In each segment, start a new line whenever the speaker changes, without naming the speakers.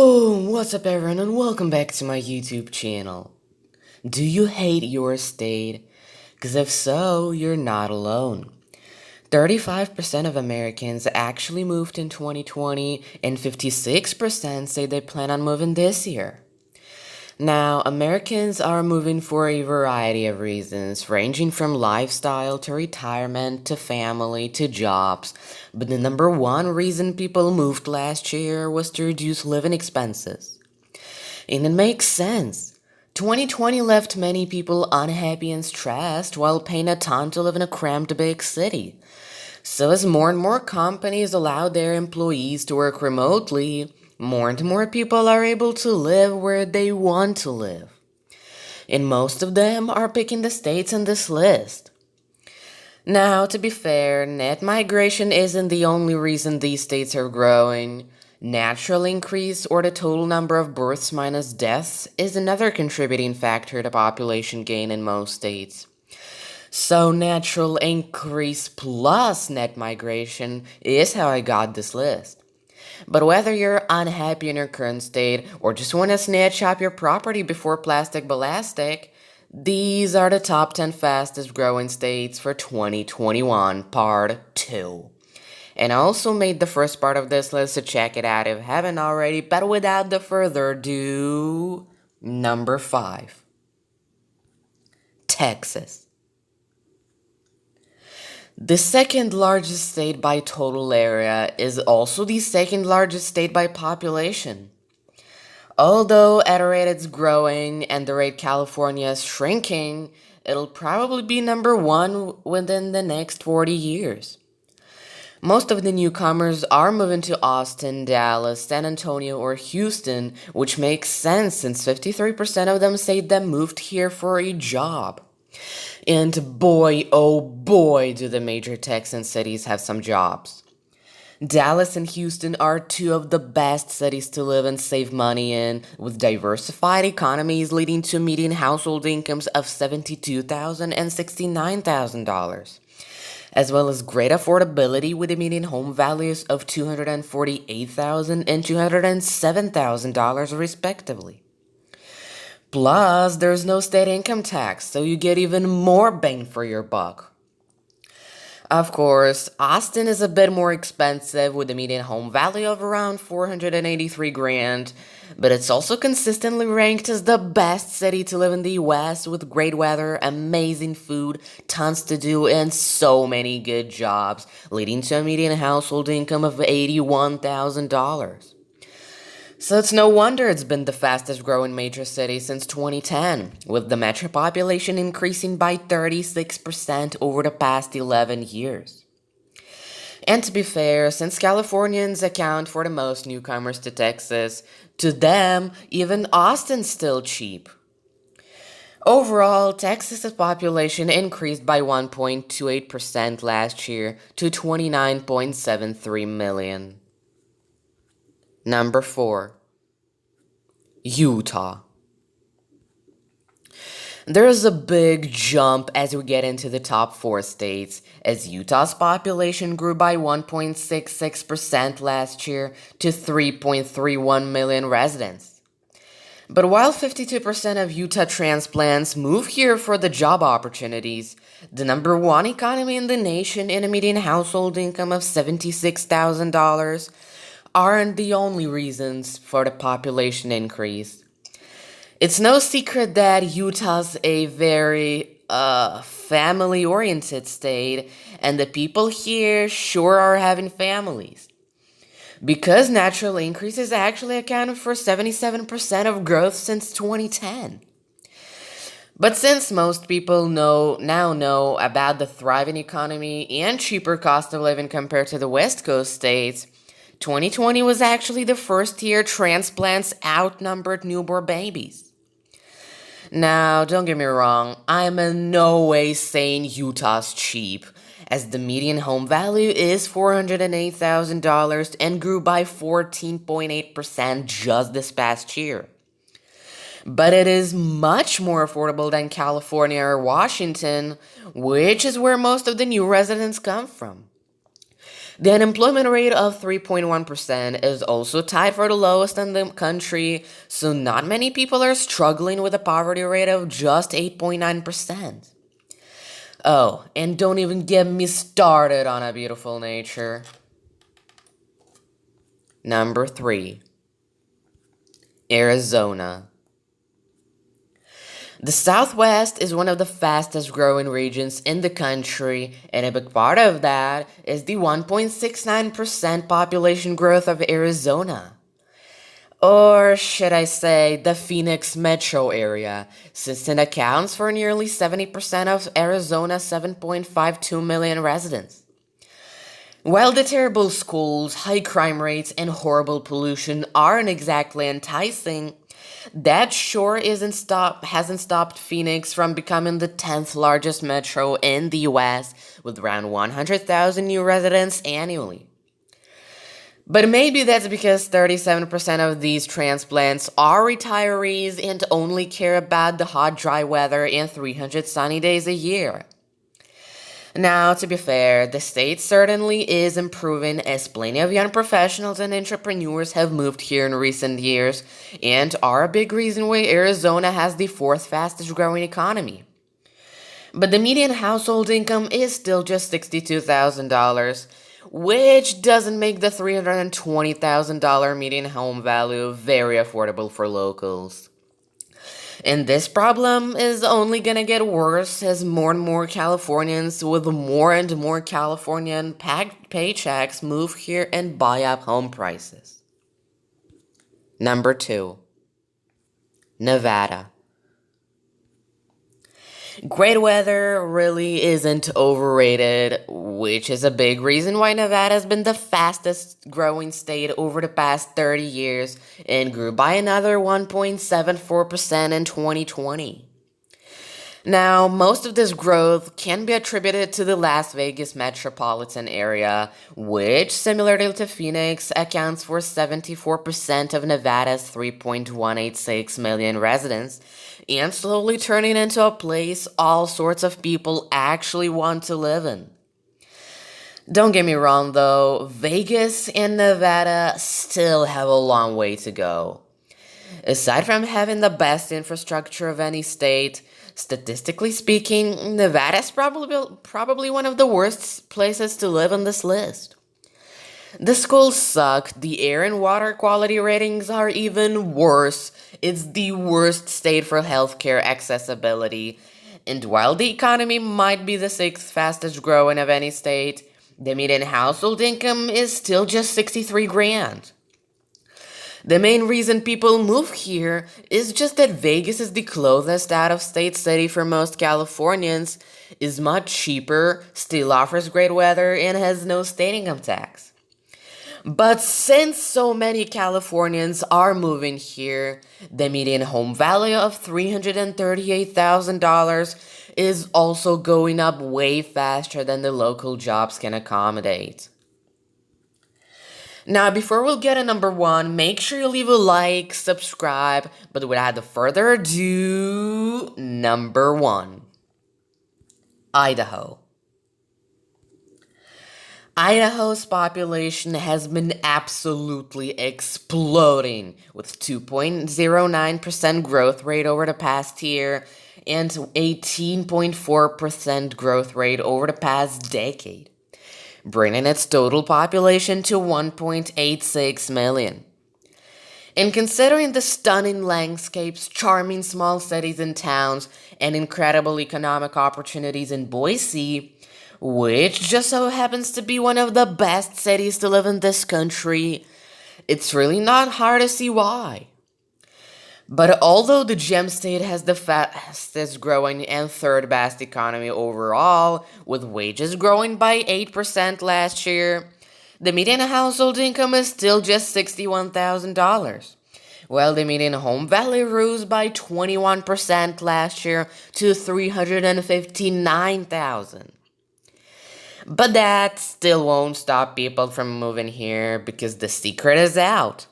Boom! What's up everyone and welcome back to my YouTube channel. Do you hate your state? Because if so, you're not alone. 35% of Americans actually moved in 2020 and 56% say they plan on moving this year. Now, Americans are moving for a variety of reasons, ranging from lifestyle to retirement to family to jobs. But the number one reason people moved last year was to reduce living expenses. And it makes sense. 2020 left many people unhappy and stressed while paying a ton to live in a cramped big city. So, as more and more companies allow their employees to work remotely, more and more people are able to live where they want to live. And most of them are picking the states on this list. Now, to be fair, net migration isn't the only reason these states are growing. Natural increase, or the total number of births minus deaths, is another contributing factor to population gain in most states. So, natural increase plus net migration is how I got this list. But whether you're unhappy in your current state or just want to snatch up your property before plastic ballistic, these are the top 10 fastest growing states for 2021, part 2. And I also made the first part of this list, so check it out if you haven't already. But without the further ado, number 5, Texas. The second largest state by total area is also the second largest state by population. Although at a rate it's growing and the rate California is shrinking, it'll probably be number 1 within the next 40 years. Most of the newcomers are moving to Austin, Dallas, San Antonio, or Houston, which makes sense since 53% of them say they moved here for a job. And boy, oh boy, do the major Texan cities have some jobs. Dallas and Houston are two of the best cities to live and save money in, with diversified economies leading to median household incomes of $72,000 and $69,000, as well as great affordability with the median home values of $248,000 and $207,000 respectively. Plus, there's no state income tax, so you get even more bang for your buck. Of course, Austin is a bit more expensive with a median home value of around 483 grand, but it's also consistently ranked as the best city to live in the US with great weather, amazing food, tons to do, and so many good jobs, leading to a median household income of $81,000. So it's no wonder it's been the fastest growing major city since 2010, with the metro population increasing by 36% over the past 11 years. And to be fair, since Californians account for the most newcomers to Texas, to them, even Austin's still cheap. Overall, Texas's population increased by 1.28% last year to 29.73 million. Number 4. Utah. There's a big jump as we get into the top 4 states, as Utah's population grew by 1.66% last year to 3.31 million residents. But while 52% of Utah transplants move here for the job opportunities, the number 1 economy in the nation and a median household income of $76,000 aren't the only reasons for the population increase. It's no secret that Utah's a very family-oriented state, and the people here sure are having families. Because natural increases actually accounted for 77% of growth since 2010. But since most people now know about the thriving economy and cheaper cost of living compared to the West Coast states, 2020 was actually the first year transplants outnumbered newborn babies. Now, don't get me wrong, I'm in no way saying Utah's cheap, as the median home value is $408,000 and grew by 14.8% just this past year. But it is much more affordable than California or Washington, which is where most of the new residents come from. The unemployment rate of 3.1% is also tied for the lowest in the country, so not many people are struggling with a poverty rate of just 8.9%. Oh, and don't even get me started on a beautiful nature. Number 3. Arizona. The Southwest is one of the fastest growing regions in the country, and a big part of that is the 1.69% population growth of Arizona. Or should I say, the Phoenix metro area, since it accounts for nearly 70% of Arizona's 7.52 million residents. While the terrible schools, high crime rates, and horrible pollution aren't exactly enticing, that sure hasn't stopped Phoenix from becoming the 10th largest metro in the US, with around 100,000 new residents annually. But maybe that's because 37% of these transplants are retirees and only care about the hot, dry weather and 300 sunny days a year. Now, to be fair, the state certainly is improving as plenty of young professionals and entrepreneurs have moved here in recent years and are a big reason why Arizona has the fourth fastest growing economy. But the median household income is still just $62,000, which doesn't make the $320,000 median home value very affordable for locals. And this problem is only gonna get worse as more and more Californians with more and more Californian paychecks move here and buy up home prices. Number 2. Nevada. Great weather really isn't overrated, which is a big reason why Nevada has been the fastest growing state over the past 30 years and grew by another 1.74% in 2020. Now, most of this growth can be attributed to the Las Vegas metropolitan area, which, similarly to Phoenix, accounts for 74% of Nevada's 3.186 million residents, and slowly turning into a place all sorts of people actually want to live in. Don't get me wrong though, Vegas and Nevada still have a long way to go. Aside from having the best infrastructure of any state, statistically speaking, Nevada is probably one of the worst places to live on this list. The schools suck, the air and water quality ratings are even worse, it's the worst state for healthcare accessibility, and while the economy might be the sixth fastest growing of any state, the median household income is still just 63 grand. The main reason people move here is just that Vegas is the closest out of state city for most Californians, is much cheaper, still offers great weather, and has no state income tax. But since so many Californians are moving here, the median home value of $338,000 is also going up way faster than the local jobs can accommodate. Now, before we'll get to number 1, make sure you leave a like, subscribe, but without further ado, number 1. Idaho. Idaho's population has been absolutely exploding with 2.09% growth rate over the past year and 18.4% growth rate over the past decade, bringing its total population to 1.86 million. And considering the stunning landscapes, charming small cities and towns, and incredible economic opportunities in Boise, which just so happens to be one of the best cities to live in this country, it's really not hard to see why. But although the gem state has the fastest growing and third best economy overall, with wages growing by 8% last year, the median household income is still just $61,000, while the median home value rose by 21% last year to $359,000. But that still won't stop people from moving here because the secret is out.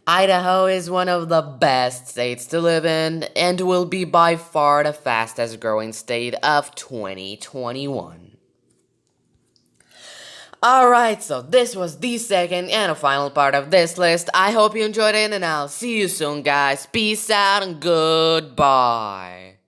Idaho is one of the best states to live in and will be by far the fastest growing state of 2021. Alright, so this was the second and a final part of this list. I hope you enjoyed it, and I'll see you soon, guys. Peace out and goodbye.